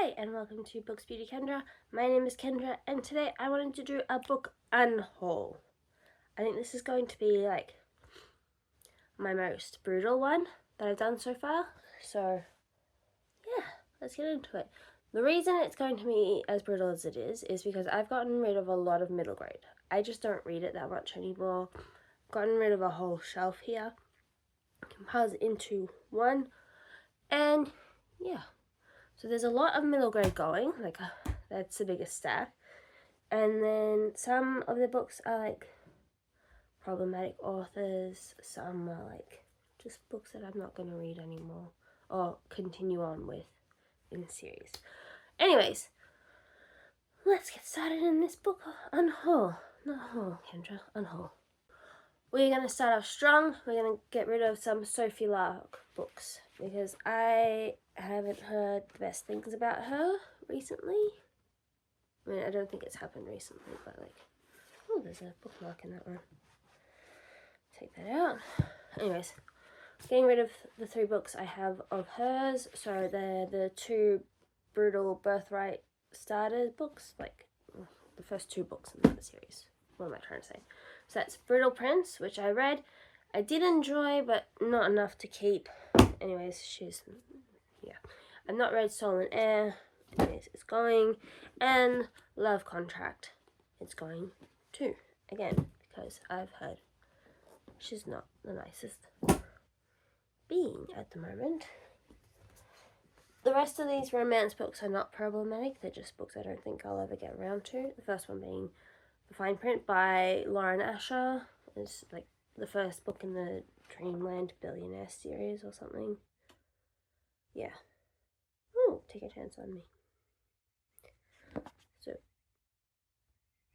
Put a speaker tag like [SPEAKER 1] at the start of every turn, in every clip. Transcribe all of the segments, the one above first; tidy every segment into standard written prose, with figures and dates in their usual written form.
[SPEAKER 1] Hi and welcome to BooksBeautyKendra. My name is Kendra and today I wanted to do a book unhaul. I think this is going to be like my most brutal one that I've done so far. So yeah, let's get into it. The reason it's going to be as brutal as it is because I've gotten rid of a lot of middle grade. I just don't read it that much anymore. Gotten rid of a whole shelf here. Compiled into one and yeah. So there's a lot of middle grade going, like that's the biggest stack. And then some of the books are like problematic authors, some are like just books that I'm not going to read anymore or continue on with in the series. Anyways, let's get started in this book. Unhaul. Not haul, Kendra. Unhaul. We're going to start off strong. We're going to get rid of some Sophie Lark books because I haven't heard the best things about her recently. I mean, I don't think it's happened recently, but like, oh, there's a bookmark in that one. Take that out. Anyways, getting rid of the 3 books I have of hers. So they're the 2 brutal birthright starter books, like the first 2 books in that series. What am I trying to say? So that's Brutal Prince, which I read. I did enjoy, but not enough to keep. Anyways, yeah. I've not read Stolen Air. Anyways, it's going. And Love Contract. It's going too. Again, because I've heard she's not the nicest being at the moment. The rest of these romance books are not problematic. They're just books I don't think I'll ever get around to. The first one being The Fine Print by Lauren Asher. It's like the first book in the Dreamland Billionaire series or something. Yeah. Oh, Take a Chance on Me. So,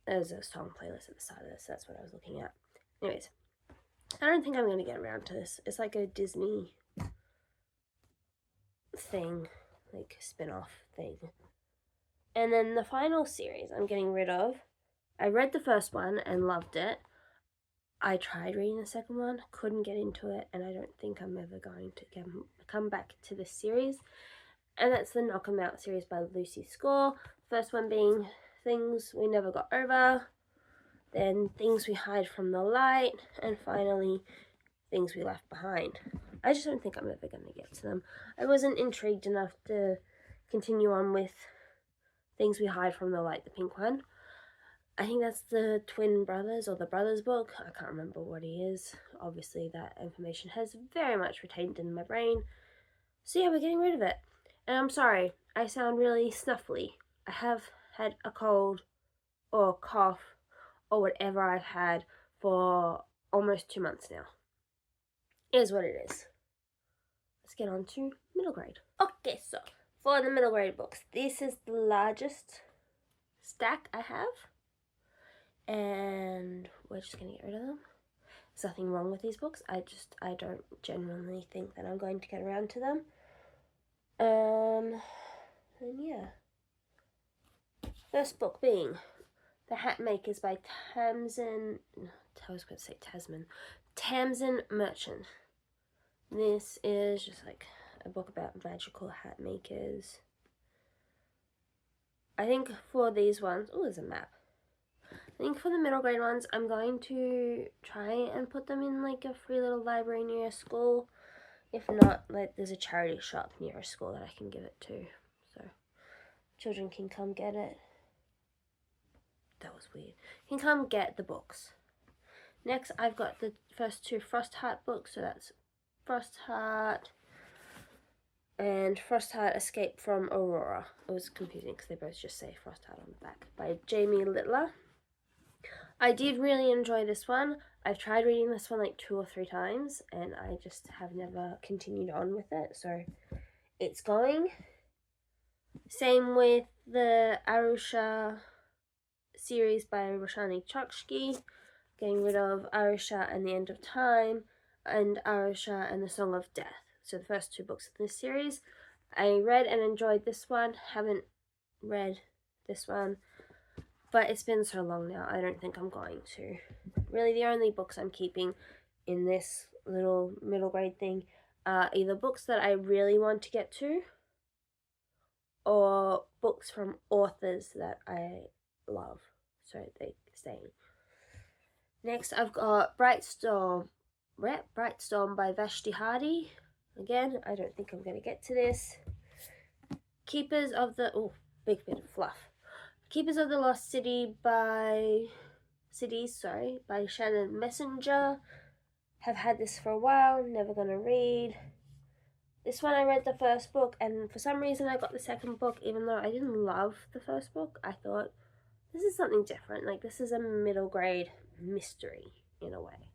[SPEAKER 1] there's a song playlist at the start of this. That's what I was looking at. Anyways, I don't think I'm going to get around to this. It's like a Disney thing, like spin-off thing. And then the final series I'm getting rid of. I read the first one and loved it. I tried reading the second one, couldn't get into it, and I don't think I'm ever going to come back to this series. And that's the Knock 'Em Out series by Lucy Score. First one being Things We Never Got Over, then Things We Hide from the Light, and finally Things We Left Behind. I just don't think I'm ever going to get to them. I wasn't intrigued enough to continue on with Things We Hide from the Light, the pink one. I think that's the twin brothers or the brothers book. I can't remember what he is. Obviously that information has very much retained in my brain. So yeah, we're getting rid of it. And I'm sorry, I sound really snuffly. I have had a cold or cough or whatever I've had for almost 2 months now. It is what it is. Let's get on to middle grade. Okay, so for the middle grade books, this is the largest stack I have. And we're just going to get rid of them. There's nothing wrong with these books. I don't genuinely think that I'm going to get around to them. And yeah. First book being The Hat Makers by Tamsin Merchant. This is just like a book about magical hat makers. I think for these ones, oh, there's a map. I think for the middle grade ones, I'm going to try and put them in like a free little library near a school. If not, like there's a charity shop near a school that I can give it to. So children can come get it. That was weird. Can come get the books. Next, I've got the first 2 Frostheart books. So that's Frostheart and Frostheart Escape from Aurora. It was confusing because they both just say Frostheart on the back. By Jamie Littler. I did really enjoy this one. I've tried reading this one like 2 or 3 times and I just have never continued on with it. So it's going. Same with the Arusha series by Roshani Chokshi. Getting rid of Arusha and the End of Time and Arusha and the Song of Death. So the first 2 books of this series. I read and enjoyed this one. Haven't read this one. But it's been so long now, I don't think I'm going to. Really, the only books I'm keeping in this little middle grade thing are either books that I really want to get to or books from authors that I love, so they stay. Next, I've got Bright Storm by Vashti Hardy. Again, I don't think I'm going to get to this. Keepers of the... oh, big bit of fluff. Keepers of the Lost Cities by Shannon Messenger. Have had this for a while, never going to read. This one I read the first book, and for some reason I got the second book, even though I didn't love the first book. I thought, this is something different. Like, this is a middle grade mystery, in a way.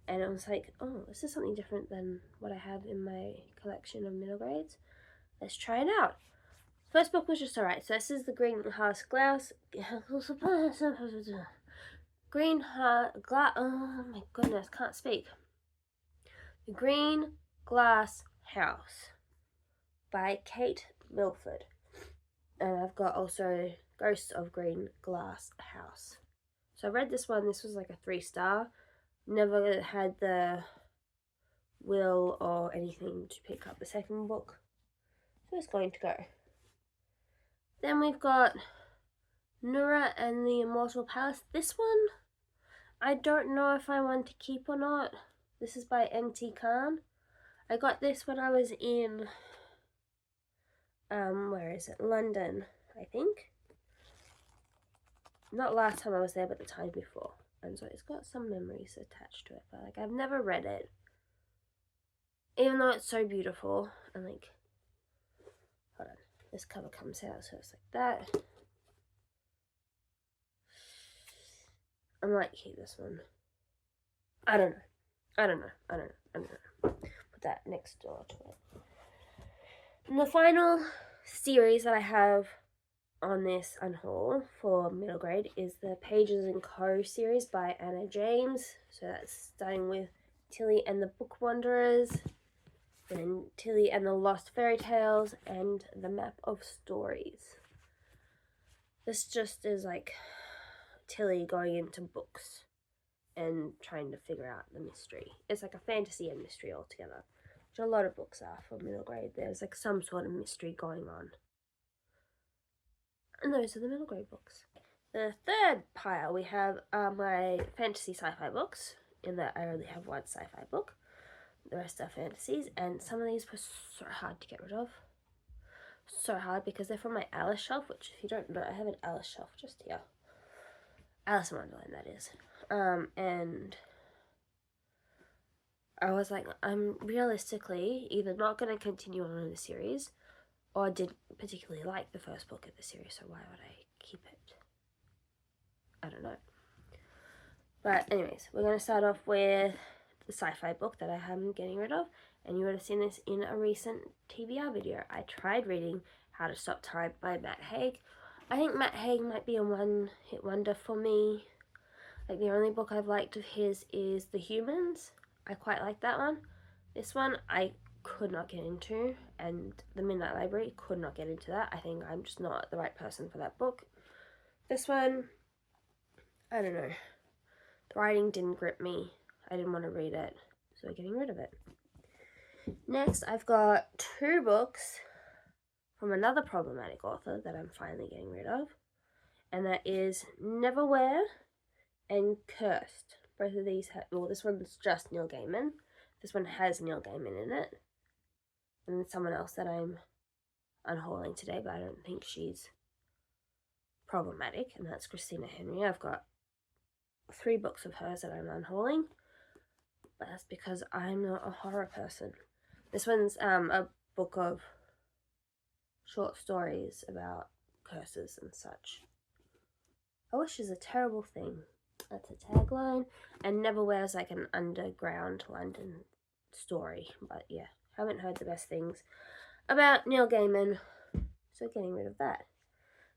[SPEAKER 1] And I was like, oh, this is something different than what I have in my collection of middle grades. Let's try it out. First book was just alright. So this is the Greenhouse Glass. Oh my goodness, can't speak. The Green Glass House by Kate Milford. And I've got also Ghosts of Green Glass House. So I read this one. This was like a 3-star. Never had the will or anything to pick up the second book. So it's going to go. Then we've got Nura and the Immortal Palace. This one, I don't know if I want to keep or not. This is by N.T. Khan. I got this when I was in, where is it? London, I think. Not last time I was there, but the time before. And so it's got some memories attached to it, but like I've never read it. Even though it's so beautiful, and like, hold on, this cover comes out, so it's like that. I might keep this one. I don't know. Put that next door to it. And the final series that I have on this Unhaul for middle grade is the Pages & Co. series by Anna James. So that's starting with Tilly and the Book Wanderers, then Tilly and the Lost Fairy Tales, and The Map of Stories. This just is like Tilly going into books and trying to figure out the mystery. It's like a fantasy and mystery altogether, which a lot of books are for middle grade. There's like some sort of mystery going on. And those are the middle grade books. The third pile we have are my fantasy sci-fi books, in that I only have one sci-fi book. The rest are fantasies, and some of these were so hard to get rid of. So hard, because they're from my Alice shelf, which if you don't know, I have an Alice shelf just here. Alice in Wonderland, that is. And I was like, I'm realistically either not going to continue on in the series, or I didn't particularly like the first book of the series, so why would I keep it? I don't know. But anyways, we're going to start off with the sci-fi book that I am getting rid of, and you would have seen this in a recent TBR video. I tried reading How to Stop Time by Matt Haig. I think Matt Haig might be a one-hit wonder for me. Like, the only book I've liked of his is The Humans. I quite like that one. This one I could not get into, and The Midnight Library could not get into that. I think I'm just not the right person for that book. This one, I don't know. The writing didn't grip me. I didn't want to read it, so I'm getting rid of it. Next, I've got 2 books from another problematic author that I'm finally getting rid of, and that is Neverwhere and Cursed. Both of these well, this one's just Neil Gaiman. This one has Neil Gaiman in it. And then someone else that I'm unhauling today, but I don't think she's problematic, and that's Christina Henry. I've got 3 books of hers that I'm unhauling, but that's because I'm not a horror person. This one's a book of short stories about curses and such. A wish is a terrible thing. That's a tagline. And Neverwhere's like an underground London story. But yeah, haven't heard the best things about Neil Gaiman, so getting rid of that.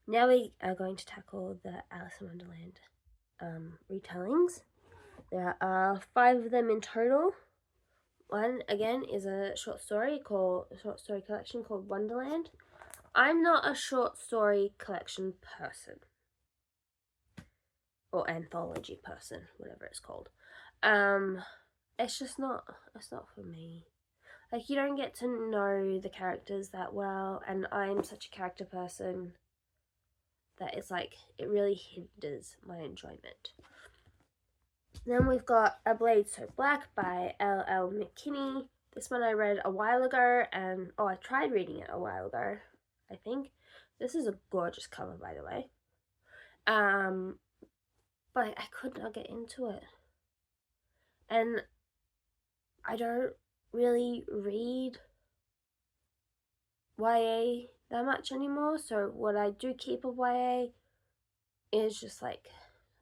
[SPEAKER 1] Now we are going to tackle the Alice in Wonderland retellings. There are 5 of them in total. One, again, is a short story collection called Wonderland. I'm not a short story collection person, or anthology person, whatever it's called. It's not for me. like, you don't get to know the characters that well, and I'm such a character person that it's like, it really hinders my enjoyment. Then we've got A Blade So Black by L.L. McKinney. This one I read a while ago, and I tried reading it a while ago, I think. This is a gorgeous cover, by the way. But I could not get into it. And I don't really read YA that much anymore, so what I do keep of YA is just like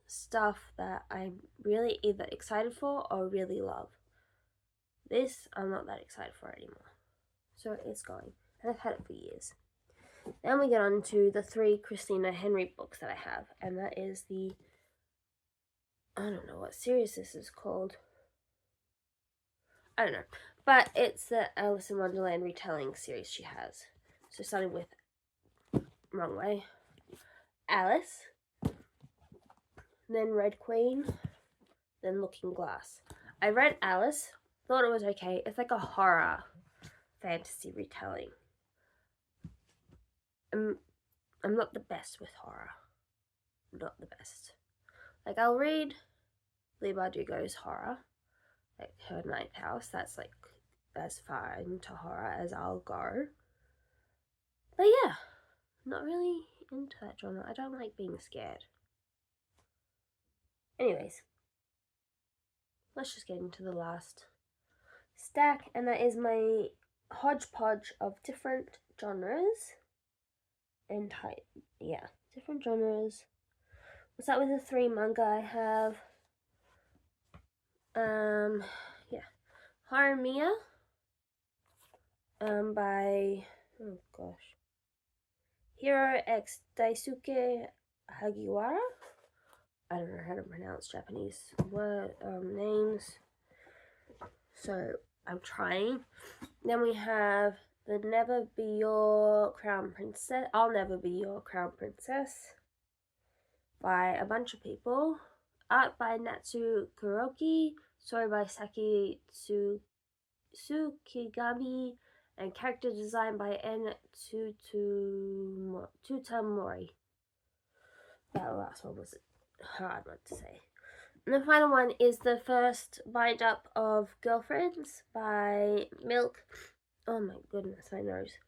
[SPEAKER 1] stuff that I'm really either excited for or really love. This I'm not that excited for anymore, so it's going, and I've had it for years. Then we get on to the 3 Christina Henry books that I have, and that is the, I don't know what series this is called. I don't know, but it's the Alice in Wonderland retelling series she has. So starting with, wrong way, Alice, then Red Queen, then Looking Glass. I read Alice, thought it was okay. It's like a horror fantasy retelling. I'm not the best with horror. Not the best. Like, I'll read Leigh Bardugo's horror, like her Ninth House. That's like as far into horror as I'll go. But yeah, not really into that genre. I don't like being scared. Anyways, let's just get into the last stack, and that is my hodgepodge of different genres and type. Yeah, different genres. We'll start with the 3 manga I have. Harumiya, by, oh gosh, Hiro X Daisuke Hagiwara. I don't know how to pronounce Japanese names, so I'm trying. Then we have the Never Be Your Crown Princess, I'll Never Be Your Crown Princess, by a bunch of people. Art by Natsu Kuroki, story by Saki Tsukigami, and character design by N Tutamori. That last one was a hard one to say. And the final one is the first bind up of Girlfriends by Milk. Oh my goodness, my nose.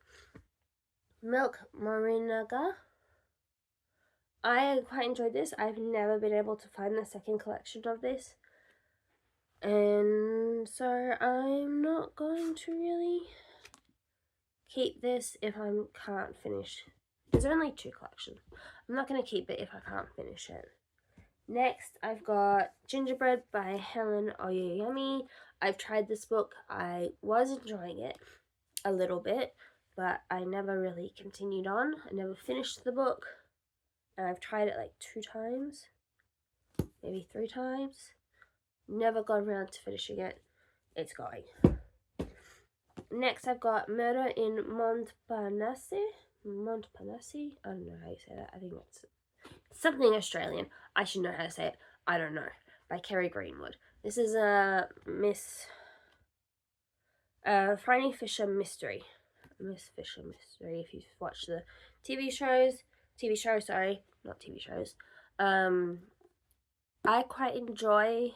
[SPEAKER 1] Milk Morinaga. I quite enjoyed this. I've never been able to find the second collection of this, and so I'm not going to really keep this if I can't finish. There's only 2 collections. I'm not going to keep it if I can't finish it. Next, I've got Gingerbread by Helen Oyeyemi. I've tried this book. I was enjoying it a little bit, but I never really continued on. I never finished the book. And I've tried it like 2 times, maybe 3 times. Never got around to finishing it. It's going. Next, I've got Murder in Montparnasse. I don't know how you say that. I think it's something Australian. I should know how to say it. I don't know. By Kerry Greenwood. This is a Franny Fisher mystery. Miss Fisher mystery. If you've watched the TV shows. I quite enjoy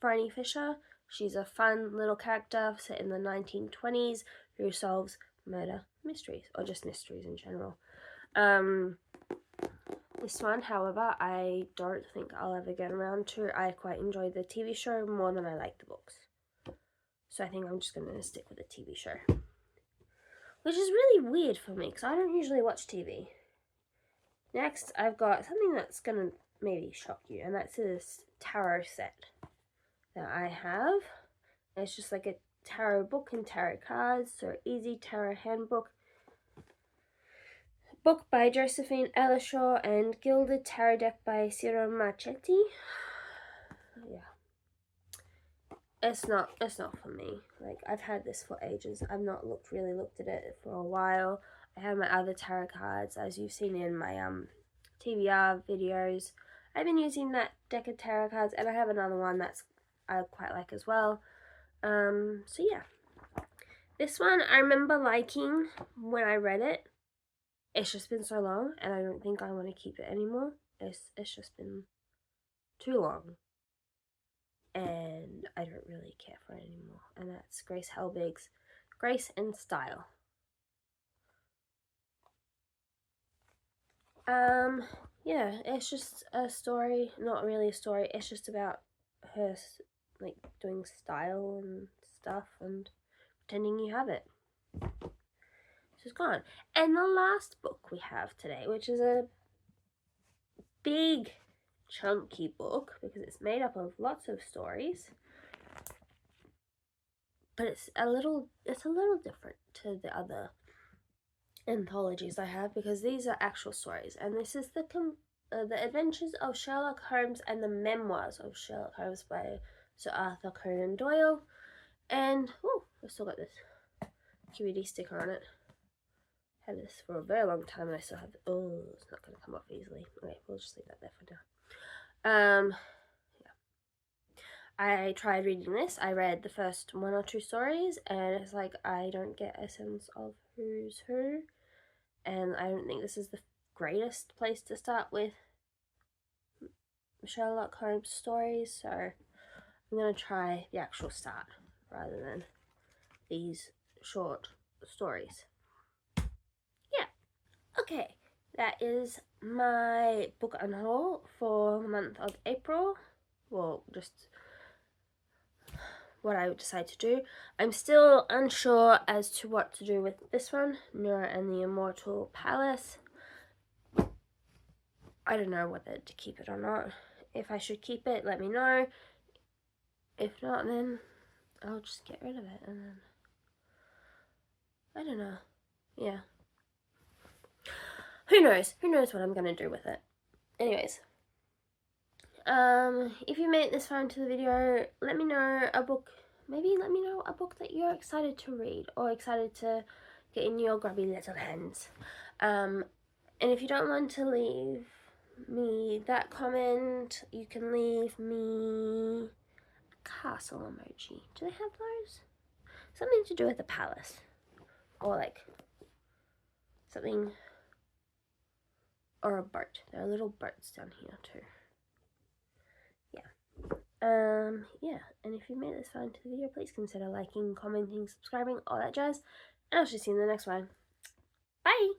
[SPEAKER 1] Franny Fisher. She's a fun little character set in the 1920s who solves murder mysteries, or just mysteries in general. This one, however, I don't think I'll ever get around to. I quite enjoy the TV show more than I like the books. So I think I'm just going to stick with the TV show. Which is really weird for me, because I don't usually watch TV. Next, I've got something that's going to maybe shock you, and that's this tarot set that I have. It's just like a tarot book and tarot cards, so Easy Tarot Handbook. Book by Josephine Ellishaw and Gilded Tarot Deck by Ciro Marchetti. Yeah. It's not for me. Like, I've had this for ages. I've not really looked at it for a while. I have my other tarot cards, as you've seen in my TBR videos. I've been using that deck of tarot cards, and I have another one that's I quite like as well. So yeah. This one I remember liking when I read it. It's just been so long, and I don't think I want to keep it anymore. It's just been too long, and I don't really care for it anymore. And that's Grace Helbig's Grace and Style. Yeah, it's just a story, not really a story. It's just about her like doing style and stuff and pretending you have it. She's gone. And the last book we have today, which is a big chunky book because it's made up of lots of stories, but it's a little different to the other anthologies I have because these are actual stories, and this is the Adventures of Sherlock Holmes and the Memoirs of Sherlock Holmes by Sir Arthur Conan Doyle. And oh, I've still got this QED sticker on it. Had this for a very long time, and I still have. Oh, it's not going to come off easily. Okay, we'll just leave that there for now. Yeah. I tried reading this. I read the first 1 or 2 stories, and it's like I don't get a sense of who's who. And I don't think this is the greatest place to start with Sherlock Holmes stories, so I'm going to try the actual start rather than these short stories. Yeah. Okay, that is my book unhaul for the month of April. Well, just what I would decide to do. I'm still unsure as to what to do with this one, Nora and the Immortal Palace. I don't know whether to keep it or not. If I should keep it, let me know. If not, then I'll just get rid of it, and then I don't know. Yeah. Who knows? Who knows what I'm gonna do with it? Anyways, if you made it this far into the video, let me know a book. Maybe let me know a book that you're excited to read or excited to get in your grubby little hands. And if you don't want to leave me that comment, you can leave me a castle emoji. Do they have those? Something to do with the palace, or like something, or a boat. There are little boats down here too. Yeah, and if you made this far into the video, please consider liking, commenting, subscribing, all that jazz, and I'll see you in the next one. Bye!